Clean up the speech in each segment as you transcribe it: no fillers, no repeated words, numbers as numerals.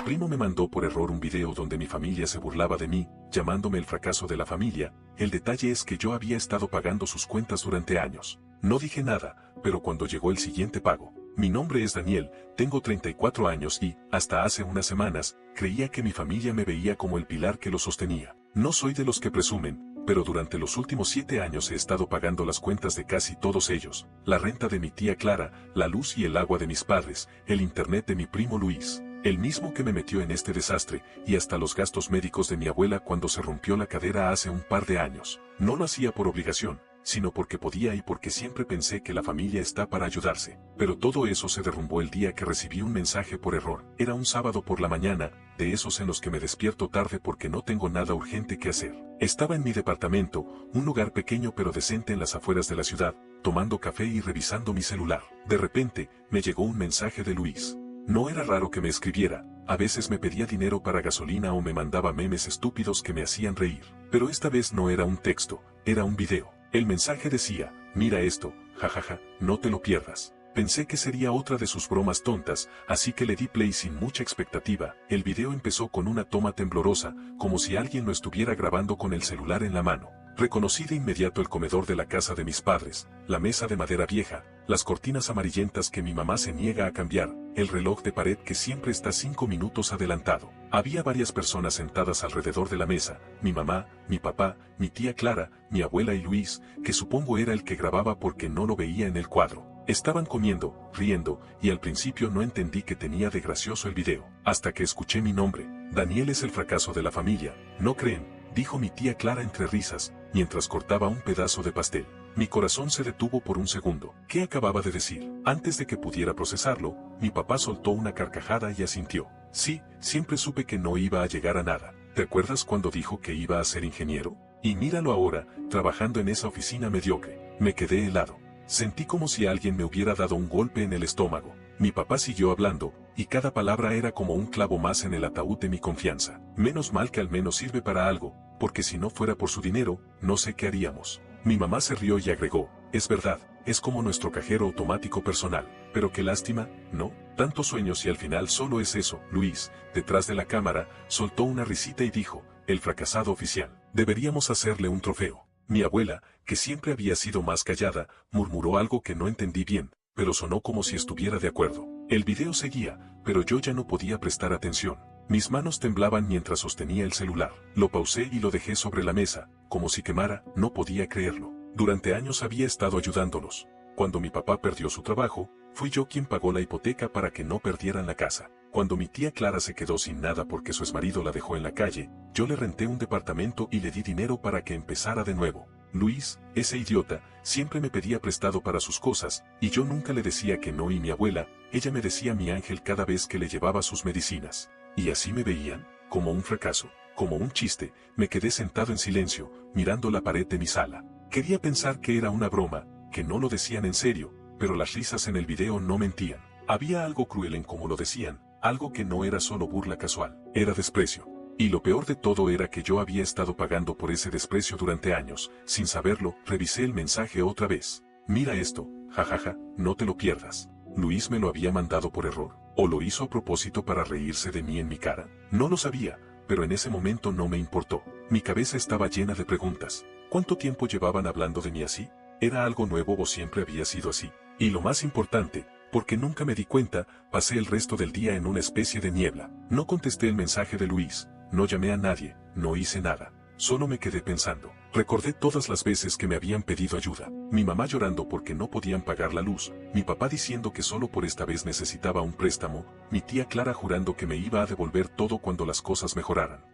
primo me mandó por error un video donde mi familia se burlaba de mí, llamándome el fracaso de la familia. El detalle es que yo había estado pagando sus cuentas durante años. No dije nada, pero cuando llegó el siguiente pago, mi nombre es Daniel, tengo 34 años y, hasta hace unas semanas, creía que mi familia me veía como el pilar que lo sostenía. No soy de los que presumen, pero durante los últimos 7 años he estado pagando las cuentas de casi todos ellos, la renta de mi tía Clara, la luz y el agua de mis padres, el internet de mi primo Luis, el mismo que me metió en este desastre, y hasta los gastos médicos de mi abuela cuando se rompió la cadera hace un par de años. No lo hacía por obligación, sino porque podía y porque siempre pensé que la familia está para ayudarse. Pero todo eso se derrumbó el día que recibí un mensaje por error. Era un sábado por la mañana, de esos en los que me despierto tarde porque no tengo nada urgente que hacer. Estaba en mi departamento, un lugar pequeño pero decente en las afueras de la ciudad, tomando café y revisando mi celular. De repente, me llegó un mensaje de Luis. No era raro que me escribiera, a veces me pedía dinero para gasolina o me mandaba memes estúpidos que me hacían reír. Pero esta vez no era un texto, era un video. El mensaje decía, mira esto, jajaja, no te lo pierdas. Pensé que sería otra de sus bromas tontas, así que le di play sin mucha expectativa. El video empezó con una toma temblorosa, como si alguien lo estuviera grabando con el celular en la mano. Reconocí de inmediato el comedor de la casa de mis padres, la mesa de madera vieja, las cortinas amarillentas que mi mamá se niega a cambiar, el reloj de pared que siempre está 5 minutos adelantado. Había varias personas sentadas alrededor de la mesa, mi mamá, mi papá, mi tía Clara, mi abuela y Luis, que supongo era el que grababa porque no lo veía en el cuadro. Estaban comiendo, riendo, y al principio no entendí qué tenía de gracioso el video, hasta que escuché mi nombre. Daniel es el fracaso de la familia, ¿no creen?, dijo mi tía Clara entre risas, mientras cortaba un pedazo de pastel. Mi corazón se detuvo por un segundo. ¿Qué acababa de decir? Antes de que pudiera procesarlo, mi papá soltó una carcajada y asintió. Sí, siempre supe que no iba a llegar a nada. ¿Te acuerdas cuando dijo que iba a ser ingeniero? Y míralo ahora, trabajando en esa oficina mediocre. Me quedé helado. Sentí como si alguien me hubiera dado un golpe en el estómago. Mi papá siguió hablando, y cada palabra era como un clavo más en el ataúd de mi confianza. Menos mal que al menos sirve para algo, porque si no fuera por su dinero, no sé qué haríamos. Mi mamá se rió y agregó, es verdad, es como nuestro cajero automático personal. Pero qué lástima, ¿no? Tantos sueños y al final solo es eso. Luis, detrás de la cámara, soltó una risita y dijo, el fracasado oficial. Deberíamos hacerle un trofeo. Mi abuela, que siempre había sido más callada, murmuró algo que no entendí bien, pero sonó como si estuviera de acuerdo. El video seguía, pero yo ya no podía prestar atención. Mis manos temblaban mientras sostenía el celular. Lo pausé y lo dejé sobre la mesa, como si quemara, no podía creerlo. Durante años había estado ayudándolos. Cuando mi papá perdió su trabajo, fui yo quien pagó la hipoteca para que no perdieran la casa. Cuando mi tía Clara se quedó sin nada porque su exmarido la dejó en la calle, yo le renté un departamento y le di dinero para que empezara de nuevo. Luis, ese idiota, siempre me pedía prestado para sus cosas, y yo nunca le decía que no, y mi abuela, ella me decía mi ángel cada vez que le llevaba sus medicinas. Y así me veían, como un fracaso, como un chiste. Me quedé sentado en silencio, mirando la pared de mi sala. Quería pensar que era una broma, que no lo decían en serio, pero las risas en el video no mentían. Había algo cruel en cómo lo decían, algo que no era solo burla casual, era desprecio. Y lo peor de todo era que yo había estado pagando por ese desprecio durante años. Sin saberlo, revisé el mensaje otra vez. Mira esto, jajaja, no te lo pierdas. ¿Luis me lo había mandado por error? ¿O lo hizo a propósito para reírse de mí en mi cara? No lo sabía, pero en ese momento no me importó. Mi cabeza estaba llena de preguntas. ¿Cuánto tiempo llevaban hablando de mí así? ¿Era algo nuevo o siempre había sido así? Y lo más importante, porque nunca me di cuenta, pasé el resto del día en una especie de niebla. No contesté el mensaje de Luis, no llamé a nadie, no hice nada. Solo me quedé pensando. Recordé todas las veces que me habían pedido ayuda. Mi mamá llorando porque no podían pagar la luz, mi papá diciendo que solo por esta vez necesitaba un préstamo, mi tía Clara jurando que me iba a devolver todo cuando las cosas mejoraran.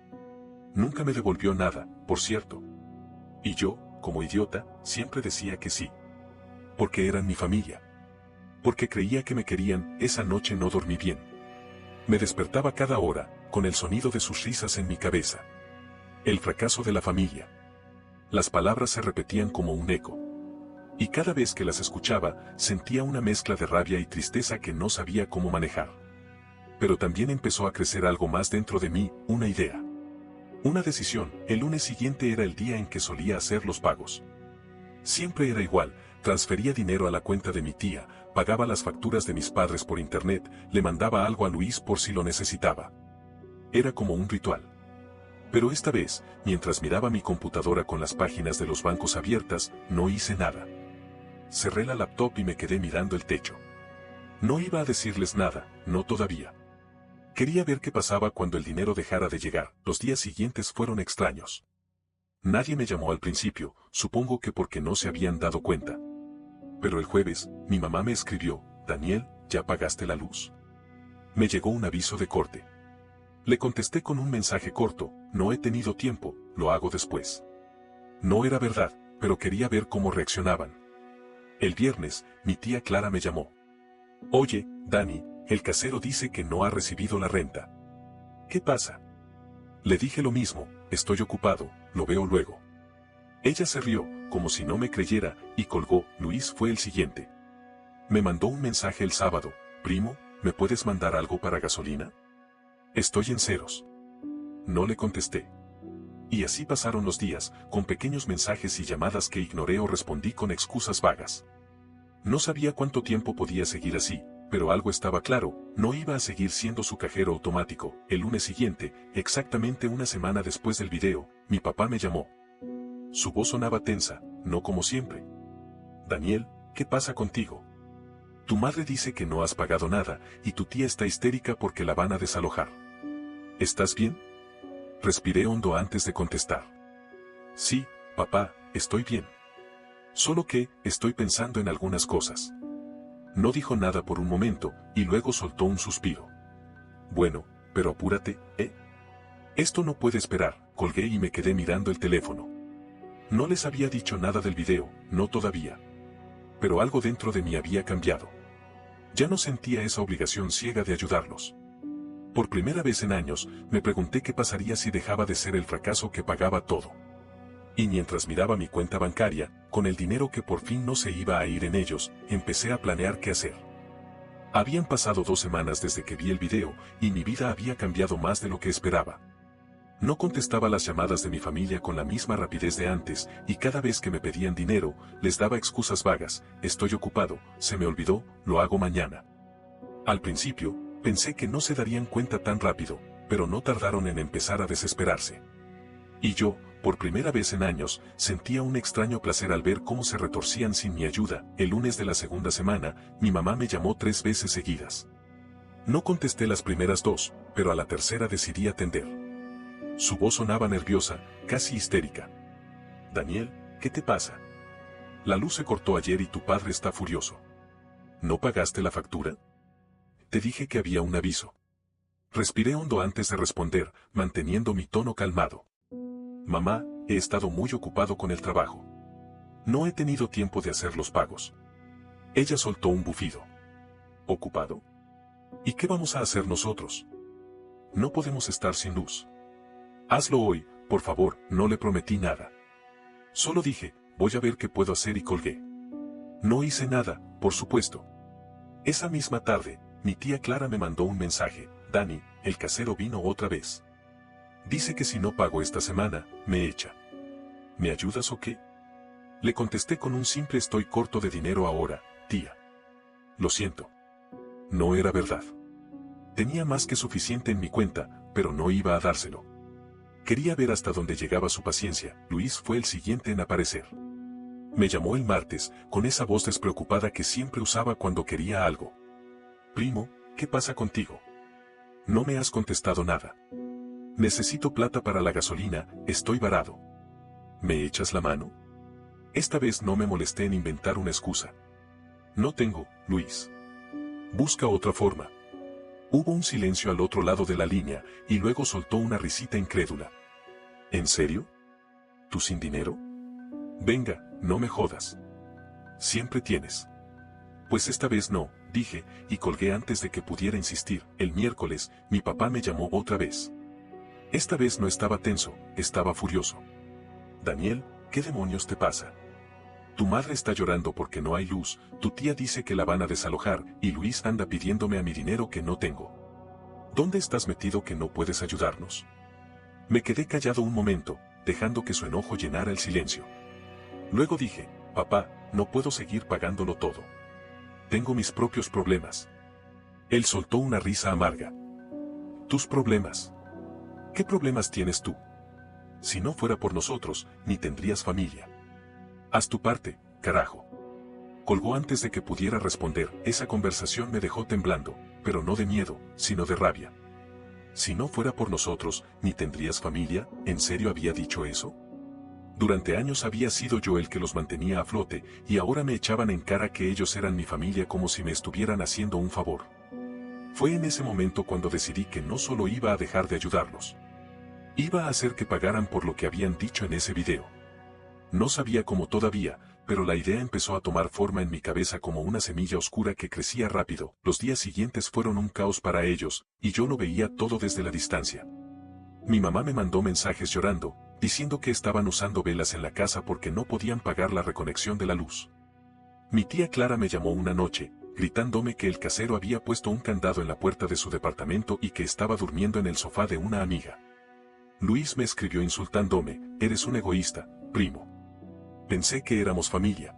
Nunca me devolvió nada, por cierto. Y yo, como idiota, siempre decía que sí. Porque eran mi familia. Porque creía que me querían. Esa noche no dormí bien. Me despertaba cada hora, con el sonido de sus risas en mi cabeza. El fracaso de la familia. Las palabras se repetían como un eco. Y cada vez que las escuchaba, sentía una mezcla de rabia y tristeza que no sabía cómo manejar. Pero también empezó a crecer algo más dentro de mí, una idea. Una decisión. El lunes siguiente era el día en que solía hacer los pagos. Siempre era igual, transfería dinero a la cuenta de mi tía, pagaba las facturas de mis padres por internet, le mandaba algo a Luis por si lo necesitaba. Era como un ritual. Pero esta vez, mientras miraba mi computadora con las páginas de los bancos abiertas, no hice nada. Cerré la laptop y me quedé mirando el techo. No iba a decirles nada, no todavía. Quería ver qué pasaba cuando el dinero dejara de llegar. Los días siguientes fueron extraños. Nadie me llamó al principio, supongo que porque no se habían dado cuenta. Pero el jueves, mi mamá me escribió: Daniel, ¿ya pagaste la luz? Me llegó un aviso de corte. Le contesté con un mensaje corto: no he tenido tiempo, lo hago después. No era verdad, pero quería ver cómo reaccionaban. El viernes, mi tía Clara me llamó. Oye, Dani, el casero dice que no ha recibido la renta. ¿Qué pasa? Le dije lo mismo: estoy ocupado, lo veo luego. Ella se rió, como si no me creyera, y colgó. Luis fue el siguiente. Me mandó un mensaje el sábado: primo, ¿me puedes mandar algo para gasolina? Estoy en ceros. No le contesté. Y así pasaron los días, con pequeños mensajes y llamadas que ignoré o respondí con excusas vagas. No sabía cuánto tiempo podía seguir así, pero algo estaba claro: no iba a seguir siendo su cajero automático. El lunes siguiente, exactamente una semana después del video, mi papá me llamó. Su voz sonaba tensa, no como siempre. Daniel, ¿qué pasa contigo? Tu madre dice que no has pagado nada, y tu tía está histérica porque la van a desalojar. ¿Estás bien? Respiré hondo antes de contestar. Sí, papá, estoy bien. Solo que, estoy pensando en algunas cosas. No dijo nada por un momento, y luego soltó un suspiro. Bueno, pero apúrate, ¿eh? Esto no puede esperar. Colgué y me quedé mirando el teléfono. No les había dicho nada del video, no todavía. Pero algo dentro de mí había cambiado. Ya no sentía esa obligación ciega de ayudarlos. Por primera vez en años, me pregunté qué pasaría si dejaba de ser el fracaso que pagaba todo. Y mientras miraba mi cuenta bancaria, con el dinero que por fin no se iba a ir en ellos, empecé a planear qué hacer. Habían pasado 2 semanas desde que vi el video, y mi vida había cambiado más de lo que esperaba. No contestaba las llamadas de mi familia con la misma rapidez de antes, y cada vez que me pedían dinero, les daba excusas vagas: estoy ocupado, se me olvidó, lo hago mañana. Al principio, pensé que no se darían cuenta tan rápido, pero no tardaron en empezar a desesperarse. Y yo, por primera vez en años, sentía un extraño placer al ver cómo se retorcían sin mi ayuda. El lunes de la segunda semana, mi mamá me llamó 3 veces seguidas. No contesté las primeras 2, pero a la tercera decidí atender. Su voz sonaba nerviosa, casi histérica. Daniel, ¿qué te pasa? La luz se cortó ayer y tu padre está furioso. ¿No pagaste la factura? Te dije que había un aviso. Respiré hondo antes de responder, manteniendo mi tono calmado. Mamá, he estado muy ocupado con el trabajo. No he tenido tiempo de hacer los pagos. Ella soltó un bufido. ¿Ocupado? ¿Y qué vamos a hacer nosotros? No podemos estar sin luz. Hazlo hoy, por favor. No le prometí nada. Solo dije, voy a ver qué puedo hacer, y colgué. No hice nada, por supuesto. Esa misma tarde, mi tía Clara me mandó un mensaje: Dani, el casero vino otra vez. Dice que si no pago esta semana, me echa. ¿Me ayudas o qué? Le contesté con un simple: estoy corto de dinero ahora, tía. Lo siento. No era verdad. Tenía más que suficiente en mi cuenta, pero no iba a dárselo. Quería ver hasta dónde llegaba su paciencia. Luis fue el siguiente en aparecer. Me llamó el martes, con esa voz despreocupada que siempre usaba cuando quería algo. Primo, ¿qué pasa contigo? No me has contestado nada. Necesito plata para la gasolina, estoy varado. ¿Me echas la mano? Esta vez no me molesté en inventar una excusa. No tengo, Luis. Busca otra forma. Hubo un silencio al otro lado de la línea, y luego soltó una risita incrédula. ¿En serio? ¿Tú sin dinero? Venga, no me jodas. Siempre tienes. Pues esta vez no, dije, y colgué antes de que pudiera insistir. El miércoles, mi papá me llamó otra vez. Esta vez no estaba tenso, estaba furioso. Daniel, ¿qué demonios te pasa? Tu madre está llorando porque no hay luz, tu tía dice que la van a desalojar, y Luis anda pidiéndome a mi dinero que no tengo. ¿Dónde estás metido que no puedes ayudarnos? Me quedé callado un momento, dejando que su enojo llenara el silencio. Luego dije: papá, no puedo seguir pagándolo todo. Tengo mis propios problemas. Él soltó una risa amarga. ¿Tus problemas? ¿Qué problemas tienes tú? Si no fuera por nosotros, ni tendrías familia. Haz tu parte, carajo. Colgó antes de que pudiera responder. Esa conversación me dejó temblando, pero no de miedo, sino de rabia. Si no fuera por nosotros, ni tendrías familia, ¿en serio había dicho eso? Durante años había sido yo el que los mantenía a flote, y ahora me echaban en cara que ellos eran mi familia como si me estuvieran haciendo un favor. Fue en ese momento cuando decidí que no solo iba a dejar de ayudarlos. Iba a hacer que pagaran por lo que habían dicho en ese video. No sabía cómo todavía, pero la idea empezó a tomar forma en mi cabeza como una semilla oscura que crecía rápido. Los días siguientes fueron un caos para ellos, y yo lo veía todo desde la distancia. Mi mamá me mandó mensajes llorando, diciendo que estaban usando velas en la casa porque no podían pagar la reconexión de la luz. Mi tía Clara me llamó una noche, gritándome que el casero había puesto un candado en la puerta de su departamento y que estaba durmiendo en el sofá de una amiga. Luis me escribió insultándome, eres un egoísta, primo. Pensé que éramos familia.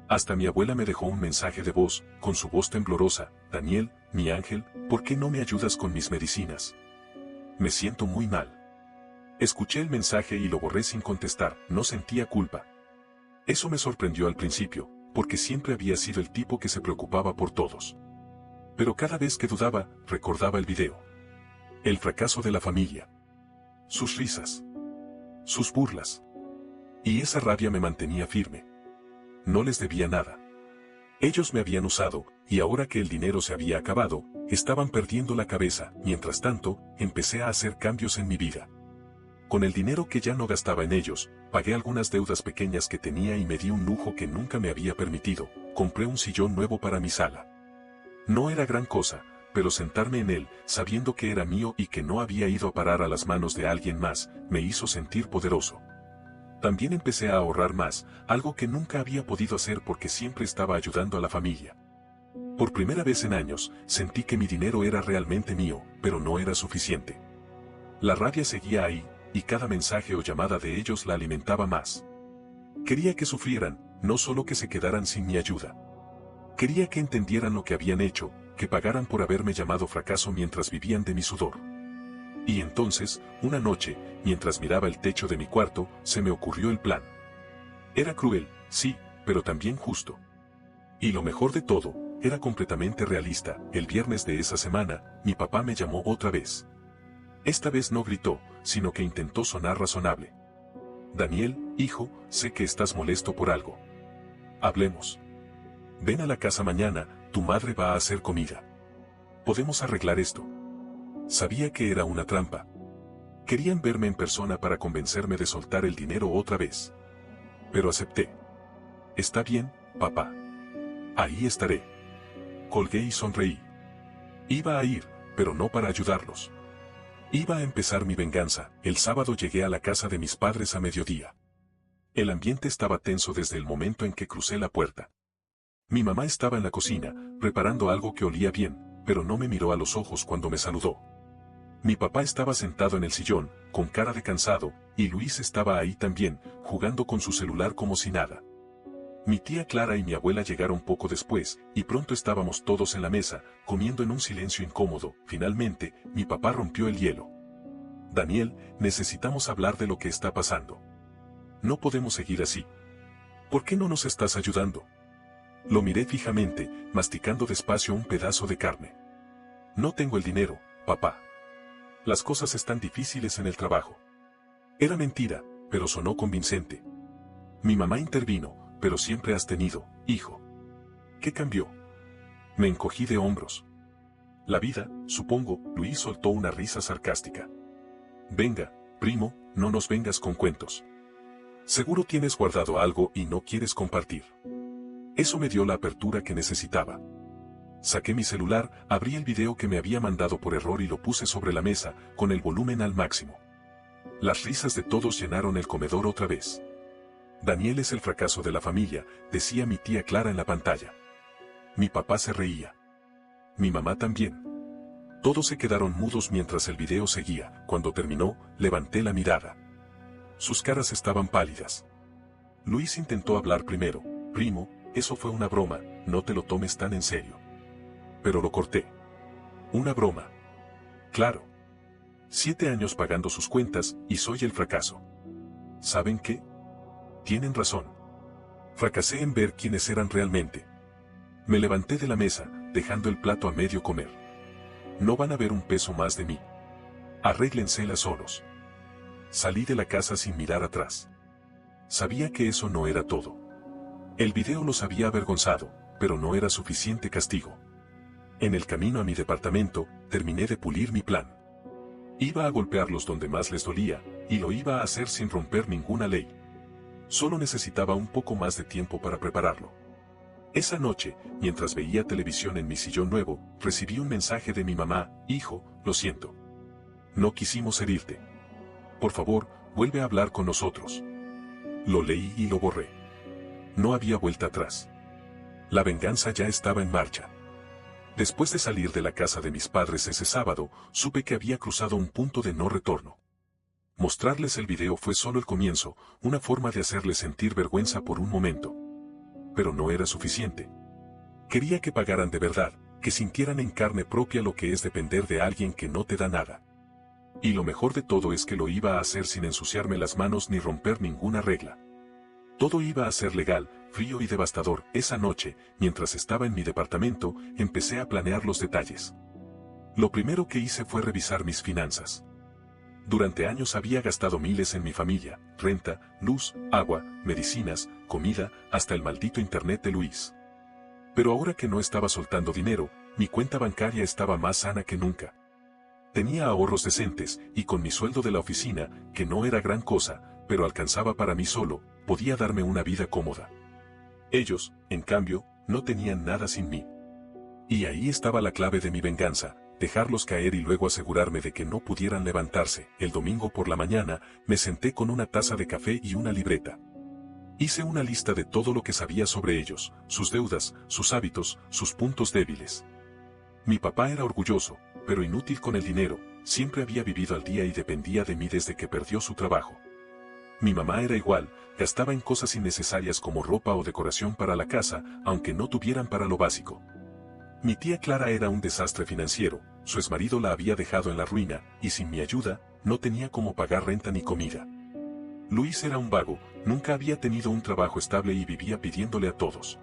Hasta mi abuela me dejó un mensaje de voz, con su voz temblorosa, Daniel, mi ángel, ¿por qué no me ayudas con mis medicinas? Me siento muy mal. Escuché el mensaje y lo borré sin contestar, no sentía culpa. Eso me sorprendió al principio, porque siempre había sido el tipo que se preocupaba por todos. Pero cada vez que dudaba, recordaba el video. El fracaso de la familia. Sus risas. Sus burlas. Y esa rabia me mantenía firme. No les debía nada. Ellos me habían usado, y ahora que el dinero se había acabado, estaban perdiendo la cabeza. Mientras tanto, empecé a hacer cambios en mi vida. Con el dinero que ya no gastaba en ellos, pagué algunas deudas pequeñas que tenía y me di un lujo que nunca me había permitido. Compré un sillón nuevo para mi sala. No era gran cosa, pero sentarme en él, sabiendo que era mío y que no había ido a parar a las manos de alguien más, me hizo sentir poderoso. También empecé a ahorrar más, algo que nunca había podido hacer porque siempre estaba ayudando a la familia. Por primera vez en años, sentí que mi dinero era realmente mío, pero no era suficiente. La rabia seguía ahí, y cada mensaje o llamada de ellos la alimentaba más. Quería que sufrieran, no solo que se quedaran sin mi ayuda. Quería que entendieran lo que habían hecho, que pagaran por haberme llamado fracaso mientras vivían de mi sudor. Y entonces, una noche, mientras miraba el techo de mi cuarto, se me ocurrió el plan. Era cruel, sí, pero también justo. Y lo mejor de todo, era completamente realista. El viernes de esa semana, mi papá me llamó otra vez. Esta vez no gritó, sino que intentó sonar razonable. Daniel, hijo, sé que estás molesto por algo. Hablemos. Ven a la casa mañana, tu madre va a hacer comida. Podemos arreglar esto. Sabía que era una trampa. Querían verme en persona para convencerme de soltar el dinero otra vez. Pero acepté. Está bien, papá. Ahí estaré. Colgué y sonreí. Iba a ir, pero no para ayudarlos. Iba a empezar mi venganza. El sábado llegué a la casa de mis padres a mediodía. El ambiente estaba tenso desde el momento en que crucé la puerta. Mi mamá estaba en la cocina, preparando algo que olía bien, pero no me miró a los ojos cuando me saludó. Mi papá estaba sentado en el sillón, con cara de cansado, y Luis estaba ahí también, jugando con su celular como si nada. Mi tía Clara y mi abuela llegaron poco después, y pronto estábamos todos en la mesa, comiendo en un silencio incómodo. Finalmente, mi papá rompió el hielo. Daniel, necesitamos hablar de lo que está pasando. No podemos seguir así. ¿Por qué no nos estás ayudando? Lo miré fijamente, masticando despacio un pedazo de carne. No tengo el dinero, papá. Las cosas están difíciles en el trabajo. Era mentira, pero sonó convincente. Mi mamá intervino, pero siempre has tenido, hijo. ¿Qué cambió? Me encogí de hombros. La vida, supongo. Luis soltó una risa sarcástica. Venga, primo, no nos vengas con cuentos. Seguro tienes guardado algo y no quieres compartir. Eso me dio la apertura que necesitaba. Saqué mi celular, abrí el video que me había mandado por error y lo puse sobre la mesa, con el volumen al máximo. Las risas de todos llenaron el comedor otra vez. Daniel es el fracaso de la familia, decía mi tía Clara en la pantalla. Mi papá se reía. Mi mamá también. Todos se quedaron mudos mientras el video seguía. Cuando terminó, levanté la mirada. Sus caras estaban pálidas. Luis intentó hablar primero. Primo, eso fue una broma, no te lo tomes tan en serio. Pero lo corté. ¿Una broma? Claro. 7 años pagando sus cuentas y soy el fracaso. ¿Saben qué? Tienen razón. Fracasé en ver quiénes eran realmente. Me levanté de la mesa, dejando el plato a medio comer. No van a ver un peso más de mí. Arréglenselas solos. Salí de la casa sin mirar atrás. Sabía que eso no era todo. El video los había avergonzado, pero no era suficiente castigo. En el camino a mi departamento, terminé de pulir mi plan. Iba a golpearlos donde más les dolía, y lo iba a hacer sin romper ninguna ley. Solo necesitaba un poco más de tiempo para prepararlo. Esa noche, mientras veía televisión en mi sillón nuevo, recibí un mensaje de mi mamá: hijo, lo siento. No quisimos herirte. Por favor, vuelve a hablar con nosotros. Lo leí y lo borré. No había vuelta atrás. La venganza ya estaba en marcha. Después de salir de la casa de mis padres ese sábado, supe que había cruzado un punto de no retorno. Mostrarles el video fue solo el comienzo, una forma de hacerles sentir vergüenza por un momento. Pero no era suficiente. Quería que pagaran de verdad, que sintieran en carne propia lo que es depender de alguien que no te da nada. Y lo mejor de todo es que lo iba a hacer sin ensuciarme las manos ni romper ninguna regla. Todo iba a ser legal, frío y devastador. Esa noche, mientras estaba en mi departamento, empecé a planear los detalles. Lo primero que hice fue revisar mis finanzas. Durante años había gastado miles en mi familia: renta, luz, agua, medicinas, comida, hasta el maldito internet de Luis. Pero ahora que no estaba soltando dinero, mi cuenta bancaria estaba más sana que nunca. Tenía ahorros decentes, y con mi sueldo de la oficina, que no era gran cosa, pero alcanzaba para mí solo, podía darme una vida cómoda. Ellos, en cambio, no tenían nada sin mí. Y ahí estaba la clave de mi venganza: dejarlos caer y luego asegurarme de que no pudieran levantarse. El domingo por la mañana, me senté con una taza de café y una libreta. Hice una lista de todo lo que sabía sobre ellos, sus deudas, sus hábitos, sus puntos débiles. Mi papá era orgulloso, pero inútil con el dinero, siempre había vivido al día y dependía de mí desde que perdió su trabajo. Mi mamá era igual, gastaba en cosas innecesarias como ropa o decoración para la casa, aunque no tuvieran para lo básico. Mi tía Clara era un desastre financiero, su exmarido la había dejado en la ruina, y sin mi ayuda, no tenía cómo pagar renta ni comida. Luis era un vago, nunca había tenido un trabajo estable y vivía pidiéndole a todos.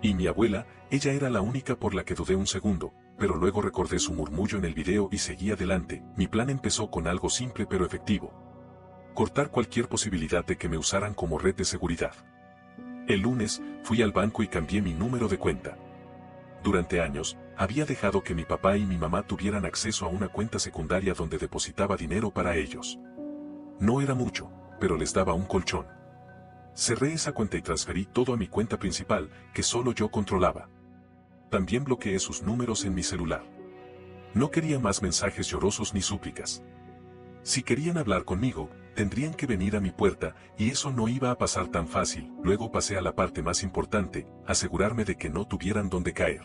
Y mi abuela, ella era la única por la que dudé un segundo, pero luego recordé su murmullo en el video y seguí adelante. Mi plan empezó con algo simple pero efectivo: cortar cualquier posibilidad de que me usaran como red de seguridad. El lunes, fui al banco y cambié mi número de cuenta. Durante años, había dejado que mi papá y mi mamá tuvieran acceso a una cuenta secundaria donde depositaba dinero para ellos. No era mucho, pero les daba un colchón. Cerré esa cuenta y transferí todo a mi cuenta principal, que solo yo controlaba. También bloqueé sus números en mi celular. No quería más mensajes llorosos ni súplicas. Si querían hablar conmigo, tendrían que venir a mi puerta, y eso no iba a pasar tan fácil. Luego pasé a la parte más importante: asegurarme de que no tuvieran dónde caer.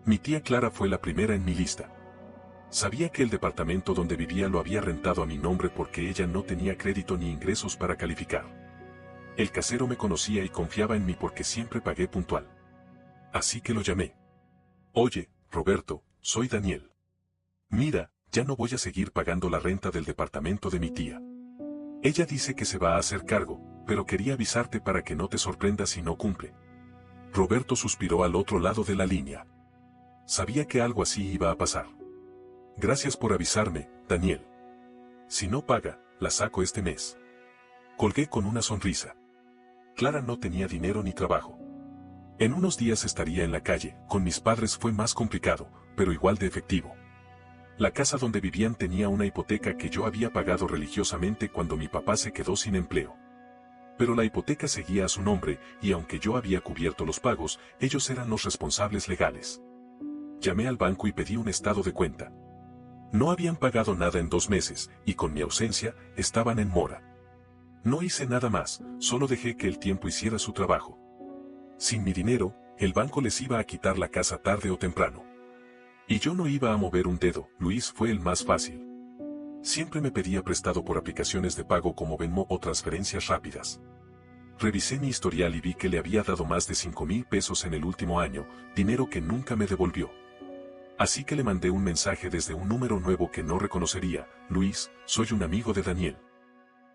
Mi tía Clara fue la primera en mi lista. Sabía que el departamento donde vivía lo había rentado a mi nombre porque ella no tenía crédito ni ingresos para calificar. El casero me conocía y confiaba en mí porque siempre pagué puntual. Así que lo llamé. Oye, Roberto, soy Daniel. Mira, ya no voy a seguir pagando la renta del departamento de mi tía. Ella dice que se va a hacer cargo, pero quería avisarte para que no te sorprendas si no cumple. Roberto suspiró al otro lado de la línea. Sabía que algo así iba a pasar. Gracias por avisarme, Daniel. Si no paga, la saco este mes. Colgué con una sonrisa. Clara no tenía dinero ni trabajo. En unos días estaría en la calle. Con mis padres fue más complicado, pero igual de efectivo. La casa donde vivían tenía una hipoteca que yo había pagado religiosamente cuando mi papá se quedó sin empleo. Pero la hipoteca seguía a su nombre, y aunque yo había cubierto los pagos, ellos eran los responsables legales. Llamé al banco y pedí un estado de cuenta. No habían pagado nada en 2 meses, y con mi ausencia, estaban en mora. No hice nada más, solo dejé que el tiempo hiciera su trabajo. Sin mi dinero, el banco les iba a quitar la casa tarde o temprano. Y yo no iba a mover un dedo. Luis fue el más fácil. Siempre me pedía prestado por aplicaciones de pago como Venmo o transferencias rápidas. Revisé mi historial y vi que le había dado más de 5,000 pesos en el último año, dinero que nunca me devolvió. Así que le mandé un mensaje desde un número nuevo que no reconocería. Luis, soy un amigo de Daniel.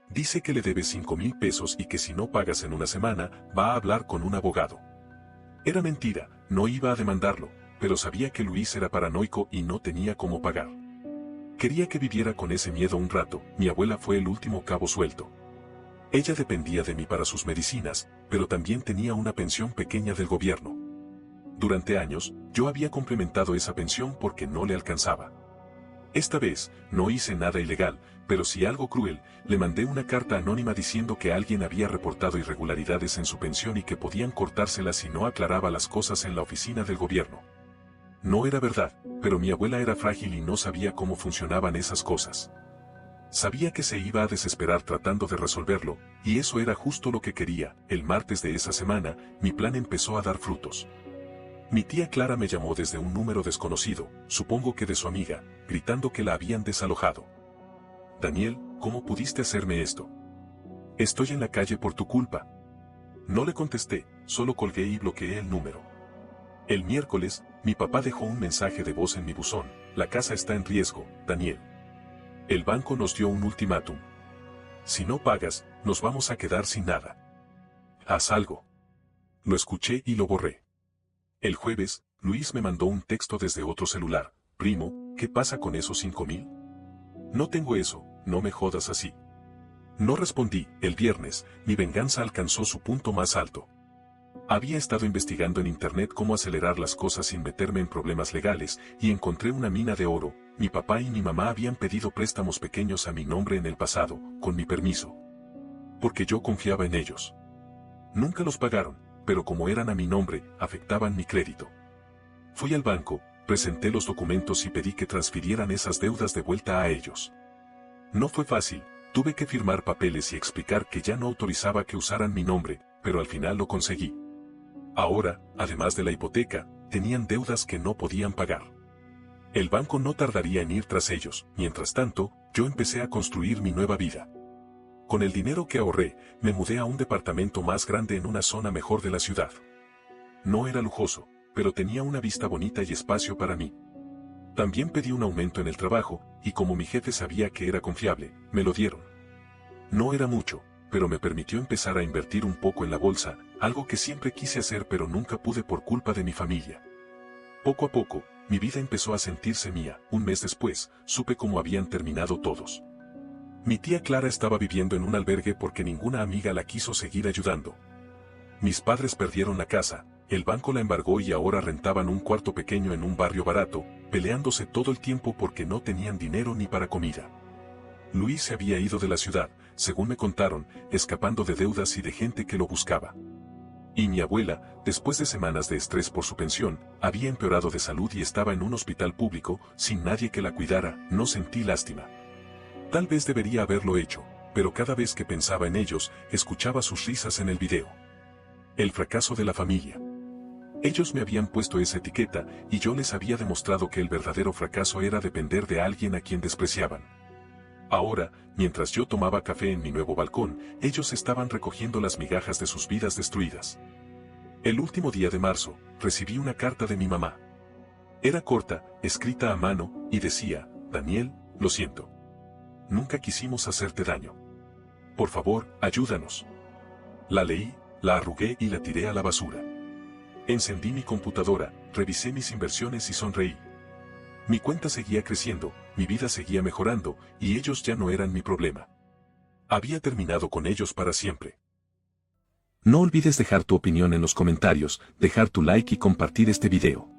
Dice que le debes 5,000 pesos y que si no pagas en una semana, va a hablar con un abogado. Era mentira, no iba a demandarlo, pero sabía que Luis era paranoico y no tenía cómo pagar. Quería que viviera con ese miedo un rato. Mi abuela fue el último cabo suelto. Ella dependía de mí para sus medicinas, pero también tenía una pensión pequeña del gobierno. Durante años, yo había complementado esa pensión porque no le alcanzaba. Esta vez, no hice nada ilegal, pero sí algo cruel. Le mandé una carta anónima diciendo que alguien había reportado irregularidades en su pensión y que podían cortárselas si no aclaraba las cosas en la oficina del gobierno. No era verdad, pero mi abuela era frágil y no sabía cómo funcionaban esas cosas. Sabía que se iba a desesperar tratando de resolverlo, y eso era justo lo que quería. El martes de esa semana, mi plan empezó a dar frutos. Mi tía Clara me llamó desde un número desconocido, supongo que de su amiga, gritando que la habían desalojado. Daniel, ¿cómo pudiste hacerme esto? Estoy en la calle por tu culpa. No le contesté, solo colgué y bloqueé el número. El miércoles, mi papá dejó un mensaje de voz en mi buzón: la casa está en riesgo, Daniel. El banco nos dio un ultimátum. Si no pagas, nos vamos a quedar sin nada. Haz algo. Lo escuché y lo borré. El jueves, Luis me mandó un texto desde otro celular: primo, ¿qué pasa con esos 5,000? No tengo eso, no me jodas así. No respondí. El viernes, mi venganza alcanzó su punto más alto. Había estado investigando en internet cómo acelerar las cosas sin meterme en problemas legales, y encontré una mina de oro. Mi papá y mi mamá habían pedido préstamos pequeños a mi nombre en el pasado, con mi permiso. Porque yo confiaba en ellos. Nunca los pagaron, pero como eran a mi nombre, afectaban mi crédito. Fui al banco, presenté los documentos y pedí que transfirieran esas deudas de vuelta a ellos. No fue fácil, tuve que firmar papeles y explicar que ya no autorizaba que usaran mi nombre, pero al final lo conseguí. Ahora, además de la hipoteca, tenían deudas que no podían pagar. El banco no tardaría en ir tras ellos. Mientras tanto, yo empecé a construir mi nueva vida. Con el dinero que ahorré, me mudé a un departamento más grande en una zona mejor de la ciudad. No era lujoso, pero tenía una vista bonita y espacio para mí. También pedí un aumento en el trabajo, y como mi jefe sabía que era confiable, me lo dieron. No era mucho, pero me permitió empezar a invertir un poco en la bolsa, algo que siempre quise hacer pero nunca pude por culpa de mi familia. Poco a poco, mi vida empezó a sentirse mía. Un mes después, supe cómo habían terminado todos. Mi tía Clara estaba viviendo en un albergue porque ninguna amiga la quiso seguir ayudando. Mis padres perdieron la casa, el banco la embargó y ahora rentaban un cuarto pequeño en un barrio barato, peleándose todo el tiempo porque no tenían dinero ni para comida. Luis se había ido de la ciudad, según me contaron, escapando de deudas y de gente que lo buscaba. Y mi abuela, después de semanas de estrés por su pensión, había empeorado de salud y estaba en un hospital público, sin nadie que la cuidara. No sentí lástima. Tal vez debería haberlo hecho, pero cada vez que pensaba en ellos, escuchaba sus risas en el video. El fracaso de la familia. Ellos me habían puesto esa etiqueta, y yo les había demostrado que el verdadero fracaso era depender de alguien a quien despreciaban. Ahora, mientras yo tomaba café en mi nuevo balcón, ellos estaban recogiendo las migajas de sus vidas destruidas. El último día de marzo, recibí una carta de mi mamá. Era corta, escrita a mano, y decía: Daniel, lo siento. Nunca quisimos hacerte daño. Por favor, ayúdanos. La leí, la arrugué y la tiré a la basura. Encendí mi computadora, revisé mis inversiones y sonreí. Mi cuenta seguía creciendo, mi vida seguía mejorando, y ellos ya no eran mi problema. Había terminado con ellos para siempre. No olvides dejar tu opinión en los comentarios, dejar tu like y compartir este video.